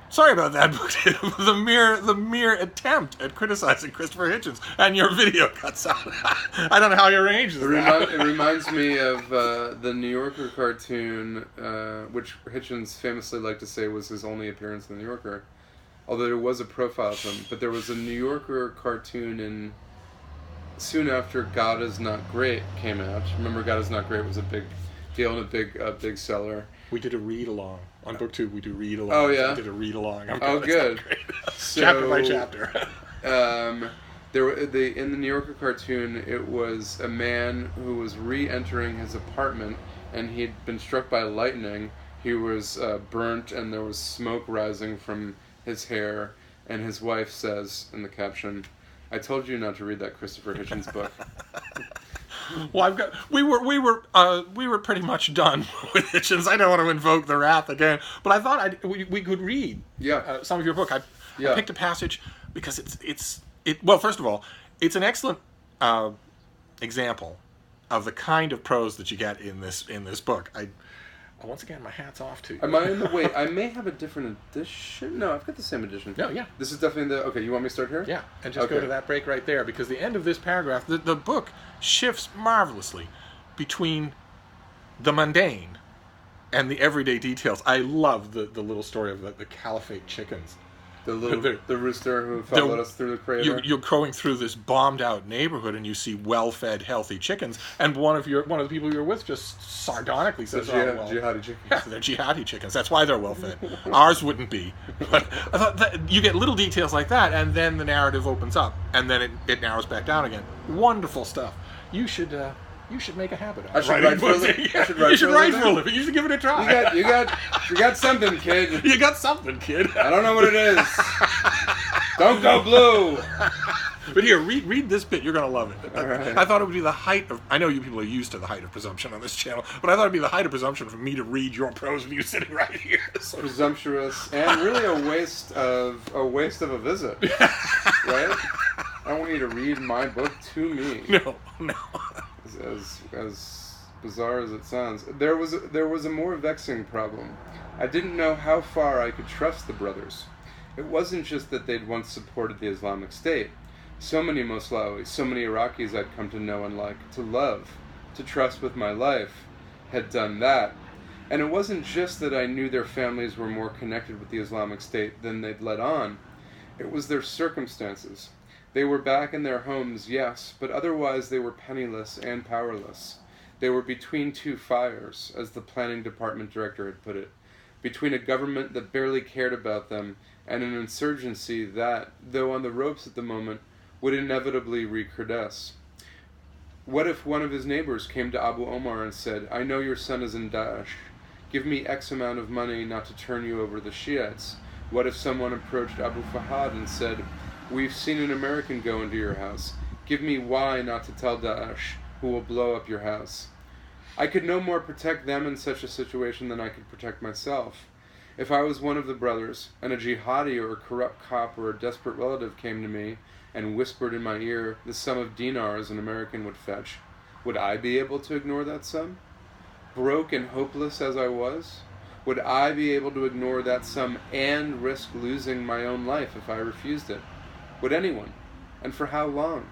Sorry about that, but the mere attempt at criticizing Christopher Hitchens, and your video cuts out. I don't know how you arranged this. It reminds me of the New Yorker cartoon, which Hitchens famously liked to say was his only appearance in the New Yorker. Although there was a profile of him, but there was a New Yorker cartoon soon after God Is Not Great came out. Remember, God Is Not Great was a big deal and a big seller. We did a read-along. On book 2, we do read-along. Oh, yeah? We did a read-along. Oh, good. So, chapter by chapter. In the New Yorker cartoon, it was a man who was re-entering his apartment, and he'd been struck by lightning. He was burnt, and there was smoke rising from his hair, and his wife says in the caption, "I told you not to read that Christopher Hitchens book." Well, we were pretty much done with Hitchens. I don't want to invoke the wrath again, but I thought we could read some of your book. I picked a passage because well, first of all, it's an excellent example of the kind of prose that you get in this book. Once again, my hat's off to you. Am I in the way? I may have a different edition. No, I've got the same edition. No, yeah. This is definitely the... Okay, you want me to start here? Yeah, and just go to that break right there, because the end of this paragraph, the book shifts marvelously between the mundane and the everyday details. I love the little story of the Caliphate chickens. The rooster who followed us through the crater. You're going through this bombed-out neighborhood, and you see well-fed, healthy chickens, and one of the people you're with just sardonically says, jihadi chickens. Yeah, they're jihadi chickens. That's why they're well-fed. Ours wouldn't be. But I thought that you get little details like that, and then the narrative opens up, and then it narrows back down again. Wonderful stuff. You should make a habit of it. I should write for a living. You should write for a living. You should give it a try. You got something, kid. You got something, kid. I don't know what it is. Don't go blue. But here, read this bit. You're going to love it. Right. I thought it would be the height of... I know you people are used to the height of presumption on this channel, but I thought it would be the height of presumption for me to read your prose with you sitting right here. So. Presumptuous and really a waste of a visit, right? I don't want you to read my book to me. No. As bizarre as it sounds, there was a more vexing problem. I didn't know how far I could trust the brothers. It wasn't just that they'd once supported the Islamic State. So many Moslawis, so many Iraqis I'd come to know and like, to love, to trust with my life, had done that. And it wasn't just that I knew their families were more connected with the Islamic State than they'd let on. It was their circumstances. They were back in their homes, yes, but otherwise they were penniless and powerless. They were between two fires, as the planning department director had put it, between a government that barely cared about them and an insurgency that, though on the ropes at the moment, would inevitably recrudesce. What if one of his neighbors came to Abu Omar and said, "I know your son is in Daesh. Give me X amount of money not to turn you over the Shiites." What if someone approached Abu Fahad and said, "We've seen an American go into your house. Give me Y not to tell Daesh, who will blow up your house." I could no more protect them in such a situation than I could protect myself. If I was one of the brothers, and a jihadi or a corrupt cop or a desperate relative came to me and whispered in my ear the sum of dinars an American would fetch, would I be able to ignore that sum? Broke and hopeless as I was, would I be able to ignore that sum and risk losing my own life if I refused it? Would anyone? And for how long?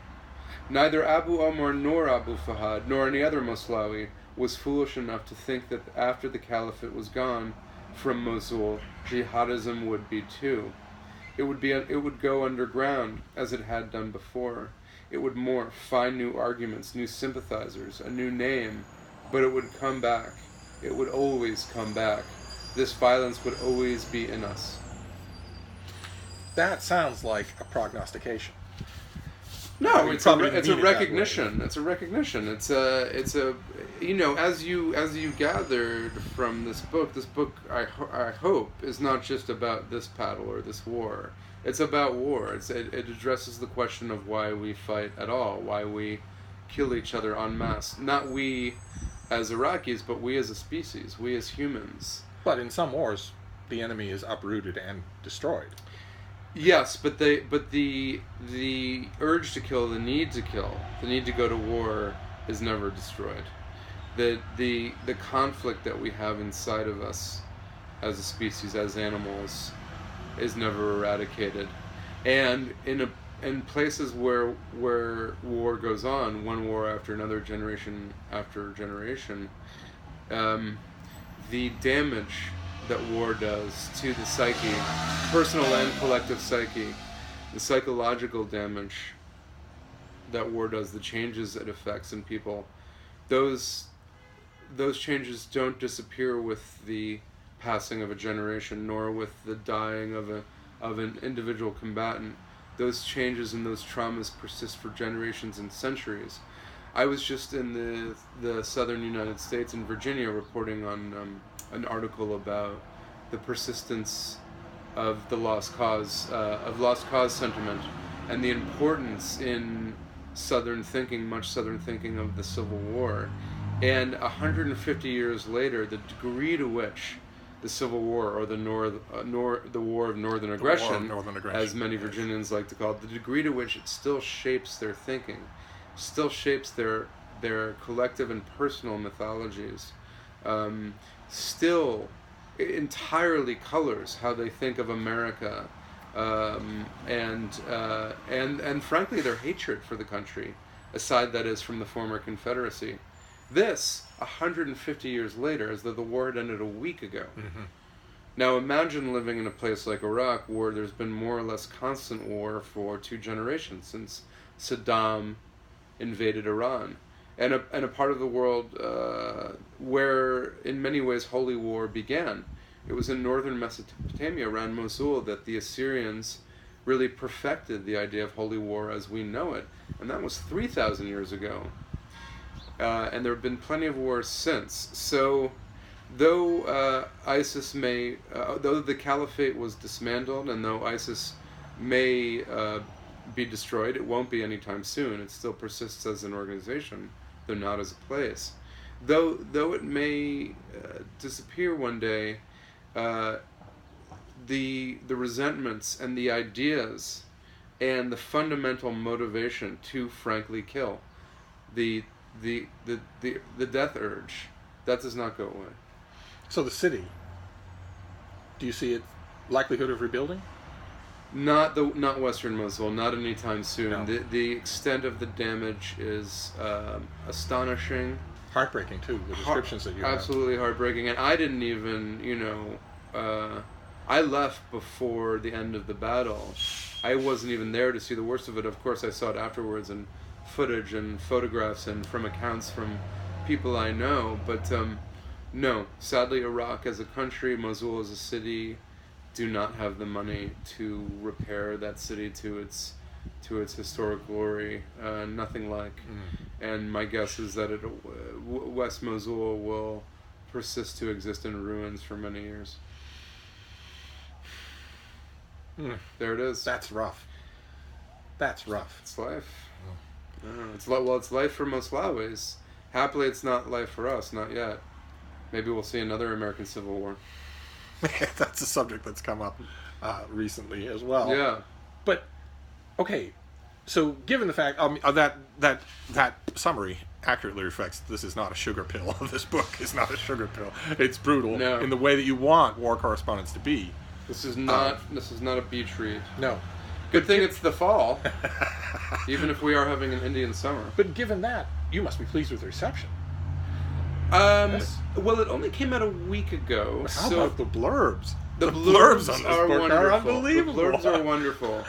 Neither Abu Omar nor Abu Fahad, nor any other Moslawi, was foolish enough to think that after the Caliphate was gone from Mosul, jihadism would be too. It would go underground, as it had done before. It would morph, find new arguments, new sympathizers, a new name, but it would come back. It would always come back. This violence would always be in us. That sounds like a prognostication. No, it's a recognition. It's a recognition. It's a as you gathered from this book I hope is not just about this battle or this war. It's about war. It addresses the question of why we fight at all, why we kill each other en masse. Not we as Iraqis, but we as a species, we as humans. But in some wars, the enemy is uprooted and destroyed. Yes, but the urge to kill, the need to go to war is never destroyed. The conflict that we have inside of us as a species, as animals, is never eradicated. And in places where war goes on, one war after another, generation after generation, the damage that war does to the psyche, personal and collective psyche, the psychological damage that war does, the changes it affects in people, those changes don't disappear with the passing of a generation, nor with the dying of an individual combatant. Those changes and those traumas persist for generations and centuries. I was just in the southern United States, in Virginia, reporting on an article about the persistence of the lost cause sentiment, and the importance in Southern thinking, much Southern thinking, of the Civil War. And 150 years later, the degree to which the Civil War, or the War of Northern Aggression, as many Virginians like to call it, the degree to which it still shapes their thinking, still shapes their collective and personal mythologies, still entirely colors how they think of America, and frankly their hatred for the country, aside, that is, from the former Confederacy. This, 150 years later, as though the war had ended a week ago. Mm-hmm. Now imagine living in a place like Iraq, where there's been more or less constant war for 2 generations since Saddam invaded Iran, and a part of the world where, in many ways, holy war began. It was in northern Mesopotamia, around Mosul, that the Assyrians really perfected the idea of holy war as we know it, and that was 3,000 years ago. And there have been plenty of wars since. So, though ISIS may, though the Caliphate was dismantled, and though ISIS may be destroyed, it won't be anytime soon. It still persists as an organization, though not as a place. Though it may disappear one day, the resentments and the ideas and the fundamental motivation to frankly kill, the death urge, that does not go away. So the city, do you see it likelihood of rebuilding? Not Western Mosul, not anytime soon. No. The extent of the damage is astonishing. Heartbreaking too, the descriptions that you have. Absolutely heartbreaking. And I didn't even, I left before the end of the battle. I wasn't even there to see the worst of it. Of course, I saw it afterwards, and footage and photographs and from accounts from people I know. But no, sadly, Iraq as a country, Mosul as a city, do not have the money to repair that city to its historic glory. Nothing like. And my guess is that West Mosul will persist to exist in ruins for many years. There it is. That's rough. That's rough. It's life. It's life for Moslawis. Happily, it's not life for us, not yet. Maybe we'll see another American Civil War. That's a subject that's come up recently as well. Yeah. But okay, so given the fact that summary accurately reflects this is not a sugar pill. This book is not a sugar pill. It's brutal in the way that you want war correspondence to be. This is not a beach read. No. Good thing it's the fall, even if we are having an Indian summer. But given that, you must be pleased with the reception. Yes. Well, it only came out a week ago. How about the blurbs? The blurbs on this book are unbelievable. The blurbs are wonderful.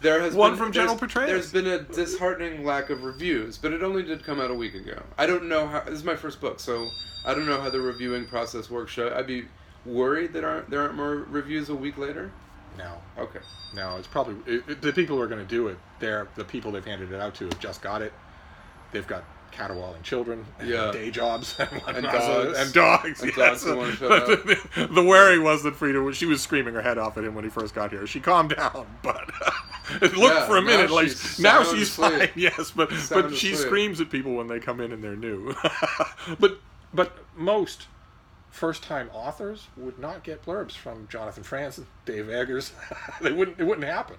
There has one from General Petraeus. There's been a disheartening lack of reviews, but it only did come out a week ago. I don't know how. This is my first book, so I don't know how the reviewing process works. Should I'd be worried that there aren't more reviews a week later? No. Okay. No, it's probably the people who are going to do it. The people they've handed it out to have just got it. They've got caterwauling children, day jobs, and dogs. Yes. The worry was that Frida, she was screaming her head off at him when he first got here. She calmed down, but it looked for a minute like now she's fine. Yes, but she screams at people when they come in and they're new. but most first-time authors would not get blurbs from Jonathan Franzen, Dave Eggers. It wouldn't happen.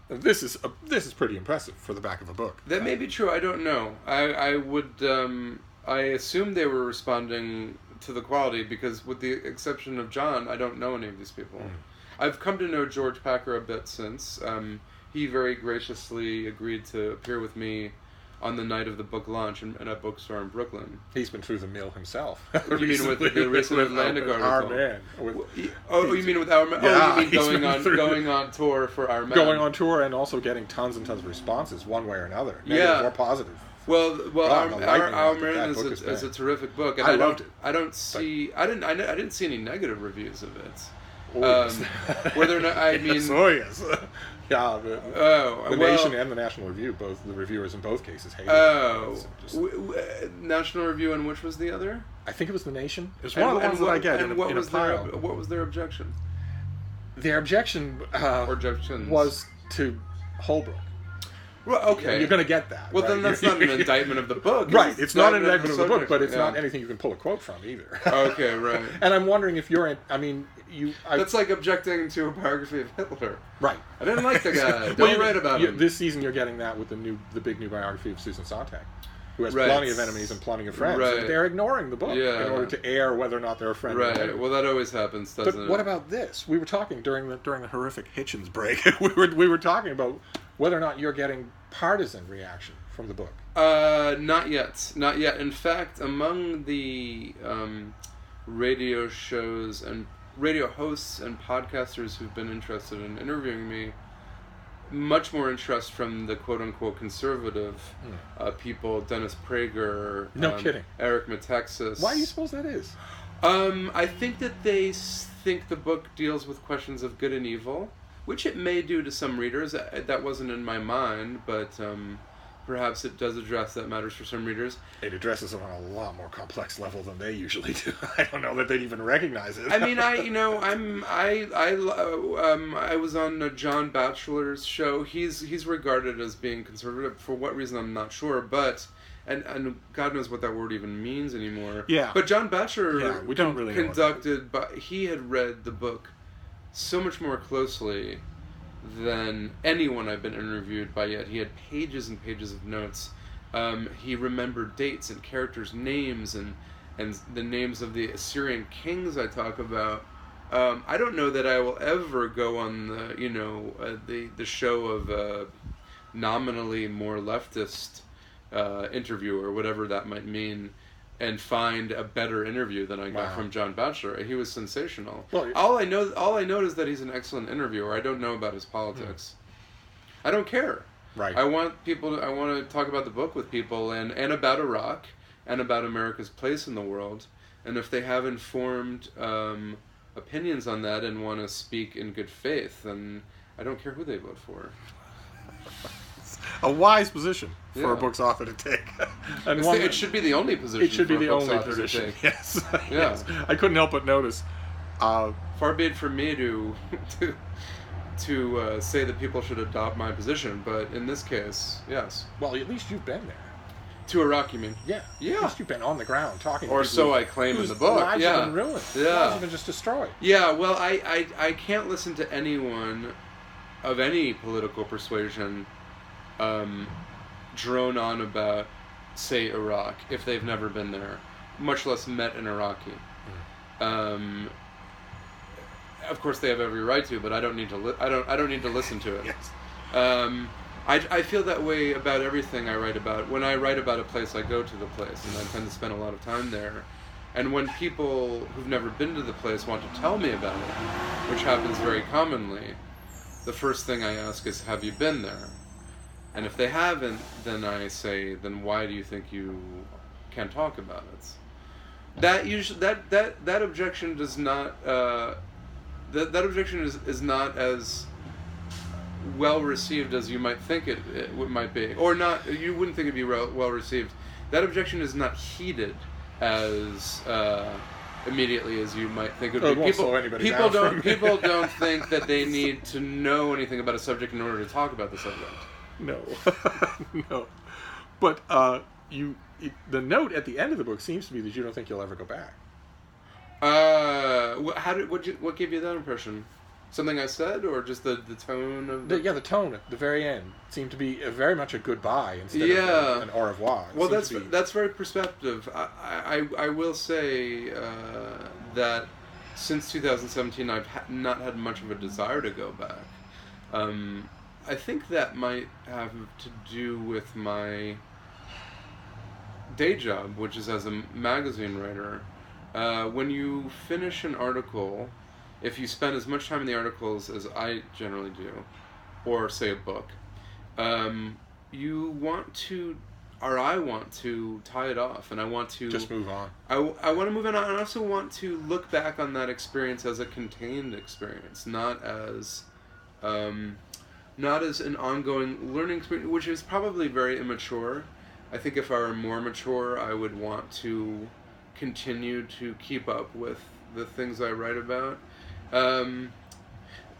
This is pretty impressive for the back of a book. That may be true. I don't know. I assume they were responding to the quality, because with the exception of John, I don't know any of these people. I've come to know George Packer a bit since. He very graciously agreed to appear with me on the night of the book launch in a bookstore in Brooklyn. He's been through the mill himself. You mean with the recent Atlantic article? Our Man. You mean with Our Man? Yeah, you mean going on tour for Our Man? Going on tour and also getting tons and tons of responses, one way or another. Negative or positive. Well, Our Man is a terrific book, and I loved it. I didn't see any negative reviews of it. Whether or not, I mean, yes. Yeah, the Nation and the National Review, both the reviewers in both cases hated it. National Review, and which was the other? I think it was the Nation. It was one of the ones that I get in a pile. What was their objection? Their objection was to Holbrook. Well, okay. You're going to get that. Well, right? then that's not an indictment of the book. Right. It's not an indictment of the book, but it's not anything you can pull a quote from either. Okay, right. And I'm wondering if you're... That's like objecting to a biography of Hitler. Right. I didn't like the guy. Don't write about him. This season you're getting that with the big new biography of Susan Sontag, who has plenty of enemies and plenty of friends. Right. And they're ignoring the book in order to air whether or not they're a friend. Right. Well, that always happens, doesn't it? But what about this? We were talking during the horrific Hitchens break. we were talking about whether or not you're getting partisan reaction from the book. Not yet. Not yet. In fact, among the radio shows and radio hosts and podcasters who've been interested in interviewing me, much more interest from the quote-unquote conservative people, Dennis Prager, no kidding, Eric Metexas. Why do you suppose that is? I think that they think the book deals with questions of good and evil, which it may do to some readers. That wasn't in my mind, but perhaps it does address that matters for some readers. It addresses it on a lot more complex level than they usually do. I don't know that they'd even recognize it. I mean, I was on John Batchelor's show. He's regarded as being conservative. For what reason, I'm not sure, but and God knows what that word even means anymore. Yeah. But John Batchelor we don't really conducted, but he had read the book so much more closely than anyone I've been interviewed by yet. He had pages and pages of notes. He remembered dates and characters' names and the names of the Assyrian kings I talk about. I don't know that I will ever go on the show of a nominally more leftist interviewer, whatever that might mean, and find a better interview than I got from John Batchelor. He was sensational. Well, all I know is that he's an excellent interviewer. I don't know about his politics. I don't care. Right. I want to talk about the book with people and about Iraq and about America's place in the world. And if they have informed opinions on that and want to speak in good faith, then I don't care who they vote for. A wise position for a book's author to take. And it should be the only position. It should be the only position. Yes. Yes. I couldn't help but notice. Far be it from me to say that people should adopt my position, but in this case, yes. Well, at least you've been there. To Iraq, you mean? Yeah. Yeah. At least you've been on the ground talking. Or to people so I claim in the book. Lives have been ruined. Yeah. Lives have been just destroyed. Yeah. Well, I can't listen to anyone of any political persuasion drone on about, say, Iraq, if they've never been there, much less met an Iraqi. Of course, they have every right to, but I don't need to. I don't need to listen to it. Yes. I feel that way about everything I write about. When I write about a place, I go to the place, and I tend to spend a lot of time there. And when people who've never been to the place want to tell me about it, which happens very commonly, the first thing I ask is, "Have you been there?" And if they haven't, then I say, "Then why do you think you can't talk about it?" That objection does not. That objection is not as well received as you might think it might be, or not. You wouldn't think it'd be well received. That objection is not heeded as immediately as you might think it would be. People don't think that they need to know anything about a subject in order to talk about the subject. No, no. But the note at the end of the book seems to be that you don't think you'll ever go back. What gave you that impression? Something I said, or just the tone of the tone at the very end seemed to be very much a goodbye instead of an au revoir. Well, that's very perceptive. I will say that since 2017, I've not had much of a desire to go back. I think that might have to do with my day job, which is as a magazine writer. When you finish an article, if you spend as much time in the articles as I generally do, or say a book, you want to, or I want to tie it off, and I want to just move on. I want to move on. I also want to look back on that experience as a contained experience, not as an ongoing learning experience, which is probably very immature. I think if I were more mature, I would want to continue to keep up with the things I write about.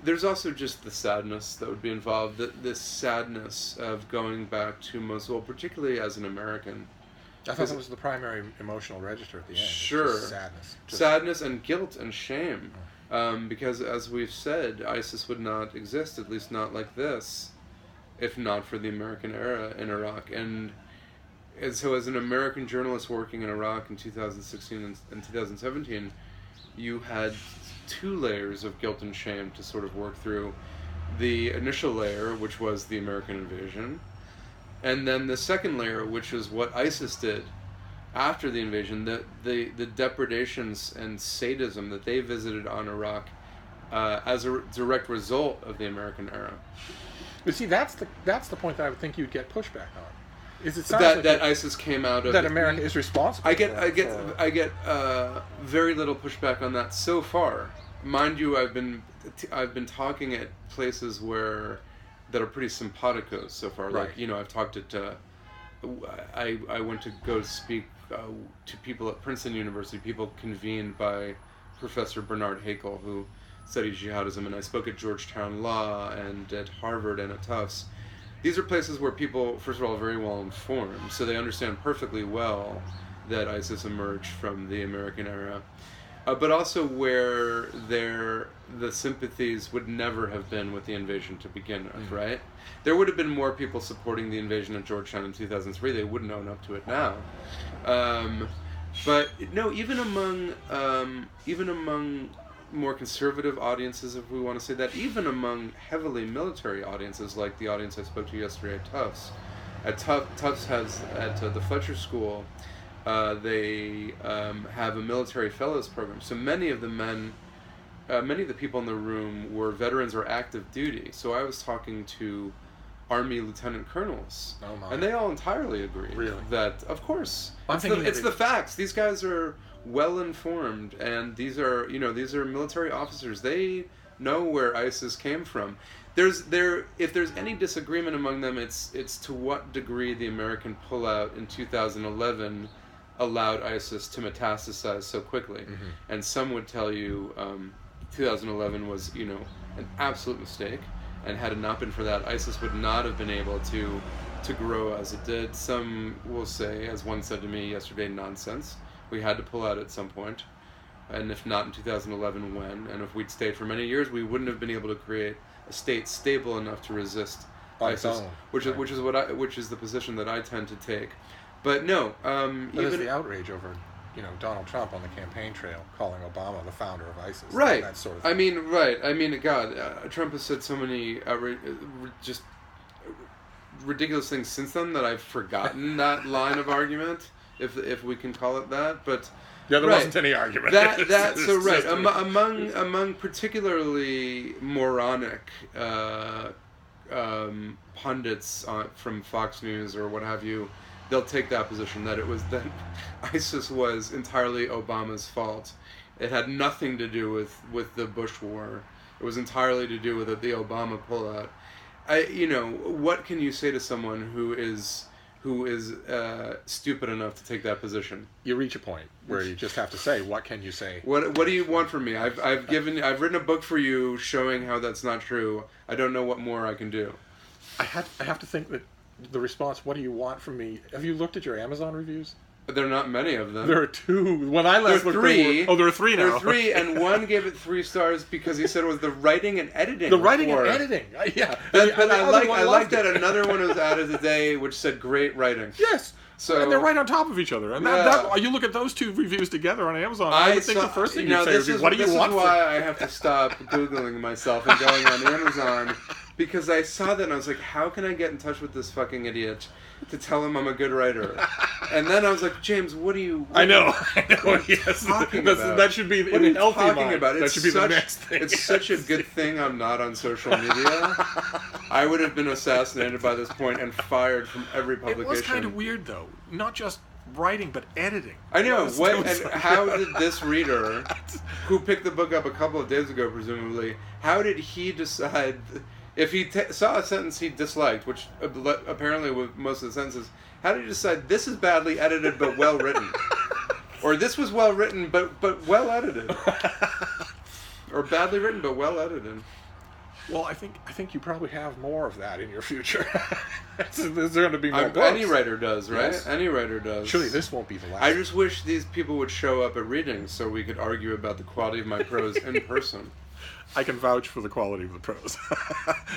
There's also just the sadness that would be involved, this sadness of going back to Mosul, particularly as an American. I thought that was the primary emotional register at the end. Sure. Sadness. Sadness and guilt and shame. Because, as we've said, ISIS would not exist, at least not like this, if not for the American era in Iraq. And so as an American journalist working in Iraq in 2016 and 2017, you had two layers of guilt and shame to sort of work through. The initial layer, which was the American invasion, and then the second layer, which is what ISIS did after the invasion, the depredations and sadism that they visited on Iraq as a direct result of the American era. You see, that's the point that I would think you'd get pushback on. Is it that ISIS came out of that America is responsible? I get very little pushback on that so far. Mind you, I've been talking at places that are pretty simpaticos so far. Right. Like, I've talked at I went to go speak to people at Princeton University, people convened by Professor Bernard Haeckel, who studies jihadism, and I spoke at Georgetown Law and at Harvard and at Tufts. These are places where people, first of all, are very well informed, so they understand perfectly well that ISIS emerged from the American era, but also where the sympathies would never have been with the invasion to begin with, right? There would have been more people supporting the invasion at Georgetown in 2003. They wouldn't own up to it now. But no, even among more conservative audiences, if we want to say that, even among heavily military audiences, like the audience I spoke to yesterday at Tufts. Tufts has, at the Fletcher School, they have a military fellows program. So many of the people in the room were veterans or active duty. So I was talking to Army lieutenant colonels, and they all entirely agree that, of course, it's the facts. These guys are well informed, and these are military officers. They know where ISIS came from. If there's any disagreement among them, it's to what degree the American pullout in 2011 allowed ISIS to metastasize so quickly. And some would tell you 2011 was an absolute mistake, and had it not been for that, ISIS would not have been able to grow as it did. Some will say, as one said to me yesterday, nonsense. We had to pull out at some point, and if not in 2011, when? And if we'd stayed for many years, we wouldn't have been able to create a state stable enough to resist ISIS, which is the position that I tend to take. But no, there's the outrage over Donald Trump on the campaign trail calling Obama the founder of ISIS. Right. That sort of thing. I mean, God, Trump has said so many just ridiculous things since then that I've forgotten that line of argument, if we can call it that. But there wasn't any argument. Among particularly moronic pundits from Fox News or what have you, they'll take that position that ISIS was entirely Obama's fault. It had nothing to do with the Bush war. It was entirely to do with the Obama pullout. What can you say to someone who is stupid enough to take that position? You reach a point where you just have to say, what can you say? What do you want from me? I've written a book for you showing how that's not true. I don't know what more I can do. I have to think that the response, what do you want from me? Have you looked at your Amazon reviews? There are not many of them. There are 2. When I last looked, there are 3 now. There are 3, and one gave it 3 stars because he said it was the writing and editing. The writing and editing, yeah. But I like that another one was added today, which said great writing. Yes. So, and they're right on top of each other. And you look at those 2 reviews together on Amazon, I would think the first thing you'd say would be, what do you want? This is why I have to stop Googling myself and going on Amazon, because I saw that and I was like, how can I get in touch with this fucking idiot to tell him I'm a good writer? And then I was like, James, what are you yes. talking about? That should be in a healthy mind. That should be the next thing. It's such a good thing I'm not on social media. I would have been assassinated by this point and fired from every publication. It was kind of weird, though. Not just writing, but editing. I know. How did this reader, who picked the book up a couple of days ago, presumably, how did he decide... If he saw a sentence he disliked, which apparently with most of the sentences, how did he decide this is badly edited but well written? Or this was well written but well edited? Or badly written but well edited? Well, I think you probably have more of that in your future. There's going to be more books. Any writer does, right? Yes. Any writer does. Surely this won't be the last. I just wish these people would show up at readings so we could argue about the quality of my prose in person. I can vouch for the quality of the prose.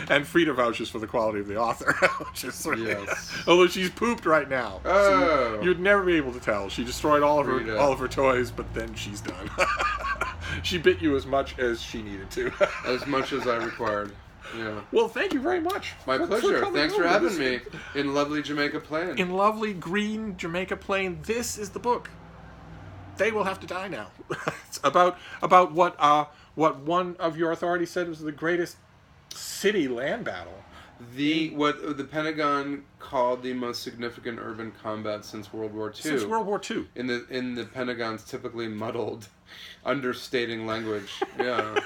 And Frida vouches for the quality of the author. Which is yes. Although she's pooped right now. Oh. So you'd never be able to tell. She destroyed all of her toys, but then she's done. She bit you as much as she needed to. As much as I required. Yeah. Well, thank you very much. My pleasure. Thanks for having me in lovely Jamaica Plain. In lovely green Jamaica Plain. This is the book. They will have to die now. It's about what one of your authorities said was the greatest city land battle. What the Pentagon called the most significant urban combat since World War II. Since World War II. In the Pentagon's typically muddled, understating language. Yeah.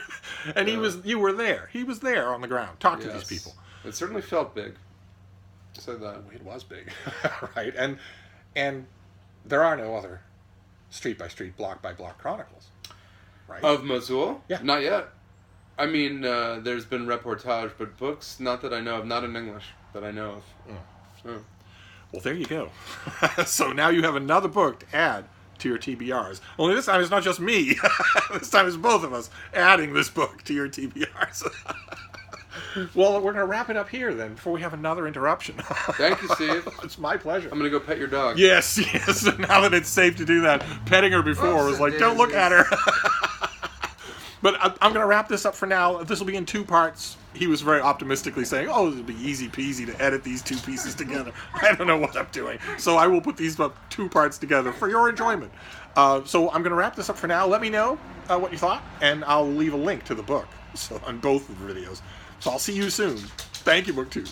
And you were there. He was there on the ground. Talked to these people. It certainly felt big. Said that. It was big. Right. And there are no other street by street, block by block chronicles. Right. Of Mosul? Yeah. Not yet. I mean, there's been reportage, but books, not that I know of, not in English that I know of. Oh. Well, there you go. So now you have another book to add to your TBRs. Only this time it's not just me. This time it's both of us adding this book to your TBRs. Well, we're going to wrap it up here then before we have another interruption. Thank you, Steve. It's my pleasure. I'm going to go pet your dog. Yes. Now that it's safe to do that, petting her before was like, don't look at her. But I'm going to wrap this up for now. This will be in 2 parts. He was very optimistically saying, it'll be easy peasy to edit these 2 pieces together. I don't know what I'm doing. So I will put these 2 parts together for your enjoyment. So I'm going to wrap this up for now. Let me know what you thought, and I'll leave a link to the book on both of the videos. So I'll see you soon. Thank you, BookTube.